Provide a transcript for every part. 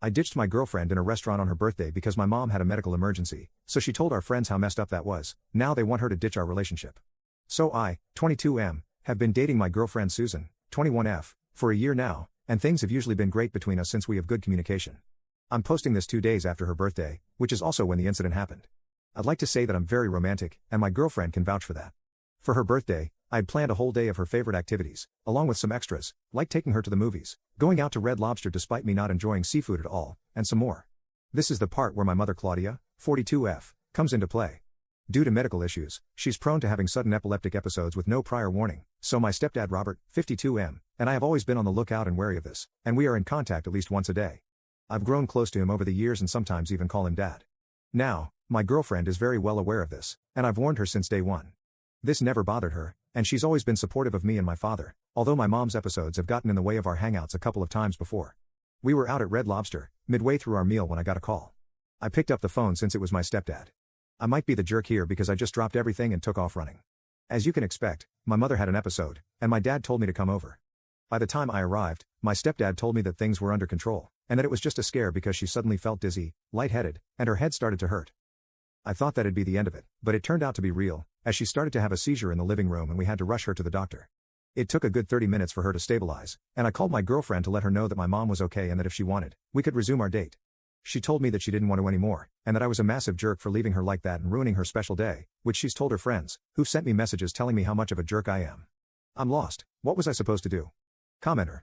I ditched my girlfriend in a restaurant on her birthday because my mom had a medical emergency, so she told our friends how messed up that was. Now they want her to ditch our relationship. So I, 22M, have been dating my girlfriend Susan, 21F, for a year now, and things have usually been great between us since we have good communication. I'm posting this 2 days after her birthday, which is also when the incident happened. I'd like to say that I'm very romantic, and my girlfriend can vouch for that. For her birthday, I had planned a whole day of her favorite activities, along with some extras, like taking her to the movies, going out to Red Lobster despite me not enjoying seafood at all, and some more. This is the part where my mother Claudia, 42F, comes into play. Due to medical issues, she's prone to having sudden epileptic episodes with no prior warning, so my stepdad Robert, 52M, and I have always been on the lookout and wary of this, and we are in contact at least once a day. I've grown close to him over the years and sometimes even call him Dad. Now, my girlfriend is very well aware of this, and I've warned her since day one. This never bothered her, and she's always been supportive of me and my father, although my mom's episodes have gotten in the way of our hangouts a couple of times before. We were out at Red Lobster, midway through our meal when I got a call. I picked up the phone since it was my stepdad. I might be the jerk here because I just dropped everything and took off running. As you can expect, my mother had an episode, and my dad told me to come over. By the time I arrived, my stepdad told me that things were under control, and that it was just a scare because she suddenly felt dizzy, lightheaded, and her head started to hurt. I thought that'd be the end of it, but it turned out to be real, as she started to have a seizure in the living room and we had to rush her to the doctor. It took a good 30 minutes for her to stabilize, and I called my girlfriend to let her know that my mom was okay and that if she wanted, we could resume our date. She told me that she didn't want to anymore, and that I was a massive jerk for leaving her like that and ruining her special day, which she's told her friends, who've sent me messages telling me how much of a jerk I am. I'm lost. What was I supposed to do? Commenter.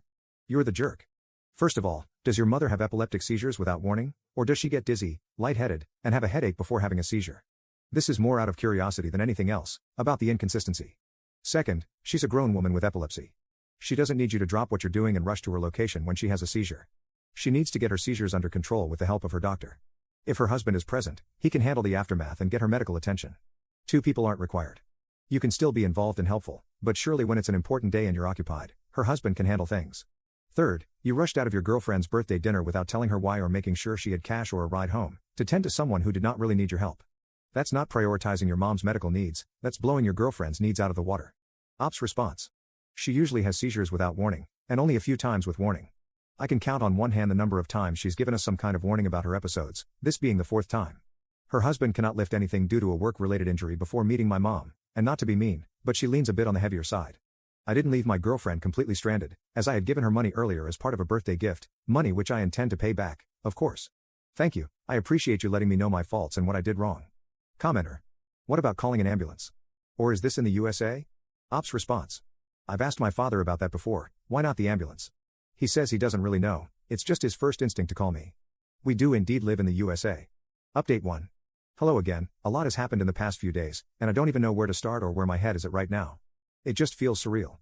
You're the jerk. First of all, does your mother have epileptic seizures without warning, or does she get dizzy, lightheaded, and have a headache before having a seizure? This is more out of curiosity than anything else, about the inconsistency. Second, she's a grown woman with epilepsy. She doesn't need you to drop what you're doing and rush to her location when she has a seizure. She needs to get her seizures under control with the help of her doctor. If her husband is present, he can handle the aftermath and get her medical attention. 2 people aren't required. You can still be involved and helpful, but surely when it's an important day and you're occupied, her husband can handle things. Third, you rushed out of your girlfriend's birthday dinner without telling her why or making sure she had cash or a ride home, to tend to someone who did not really need your help. That's not prioritizing your mom's medical needs, that's blowing your girlfriend's needs out of the water. Ops response. She usually has seizures without warning, and only a few times with warning. I can count on one hand the number of times she's given us some kind of warning about her episodes, this being the 4th time. Her husband cannot lift anything due to a work-related injury before meeting my mom, and not to be mean, but she leans a bit on the heavier side. I didn't leave my girlfriend completely stranded, as I had given her money earlier as part of a birthday gift, money which I intend to pay back, of course. Thank you, I appreciate you letting me know my faults and what I did wrong. Commenter. What about calling an ambulance? Or is this in the USA? Ops response. I've asked my father about that before, why not the ambulance? He says he doesn't really know, it's just his first instinct to call me. We do indeed live in the USA. Update 1. Hello again, a lot has happened in the past few days, and I don't even know where to start or where my head is at right now. It just feels surreal.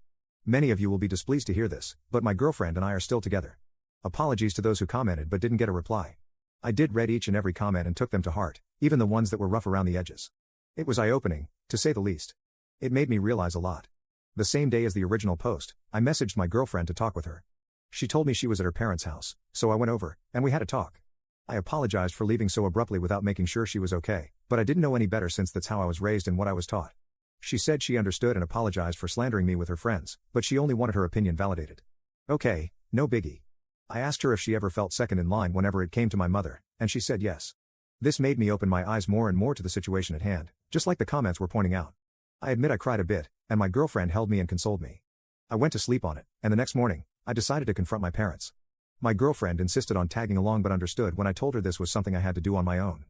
Many of you will be displeased to hear this, but my girlfriend and I are still together. Apologies to those who commented but didn't get a reply. I did read each and every comment and took them to heart, even the ones that were rough around the edges. It was eye-opening, to say the least. It made me realize a lot. The same day as the original post, I messaged my girlfriend to talk with her. She told me she was at her parents' house, so I went over, and we had a talk. I apologized for leaving so abruptly without making sure she was okay, but I didn't know any better since that's how I was raised and what I was taught. She said she understood and apologized for slandering me with her friends, but she only wanted her opinion validated. Okay, no biggie. I asked her if she ever felt second in line whenever it came to my mother, and she said yes. This made me open my eyes more and more to the situation at hand, just like the comments were pointing out. I admit I cried a bit, and my girlfriend held me and consoled me. I went to sleep on it, and the next morning, I decided to confront my parents. My girlfriend insisted on tagging along but understood when I told her this was something I had to do on my own.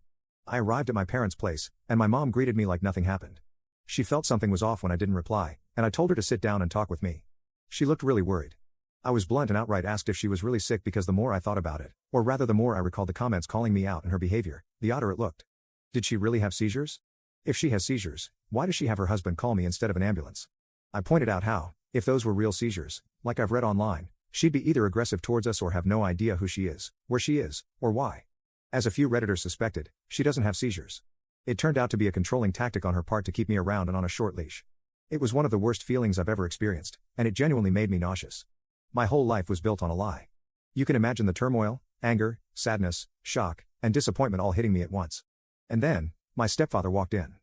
I arrived at my parents' place, and my mom greeted me like nothing happened. She felt something was off when I didn't reply, and I told her to sit down and talk with me. She looked really worried. I was blunt and outright asked if she was really sick because the more I thought about it, or rather the more I recalled the comments calling me out and her behavior, the odder it looked. Did she really have seizures? If she has seizures, why does she have her husband call me instead of an ambulance? I pointed out how, if those were real seizures, like I've read online, she'd be either aggressive towards us or have no idea who she is, where she is, or why. As a few Redditors suspected, she doesn't have seizures. It turned out to be a controlling tactic on her part to keep me around and on a short leash. It was one of the worst feelings I've ever experienced, and it genuinely made me nauseous. My whole life was built on a lie. You can imagine the turmoil, anger, sadness, shock, and disappointment all hitting me at once. And then, my stepfather walked in.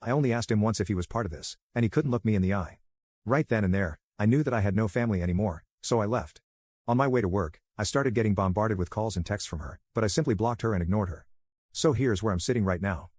I only asked him once if he was part of this, and he couldn't look me in the eye. Right then and there, I knew that I had no family anymore, so I left. On my way to work, I started getting bombarded with calls and texts from her, but I simply blocked her and ignored her. So here's where I'm sitting right now.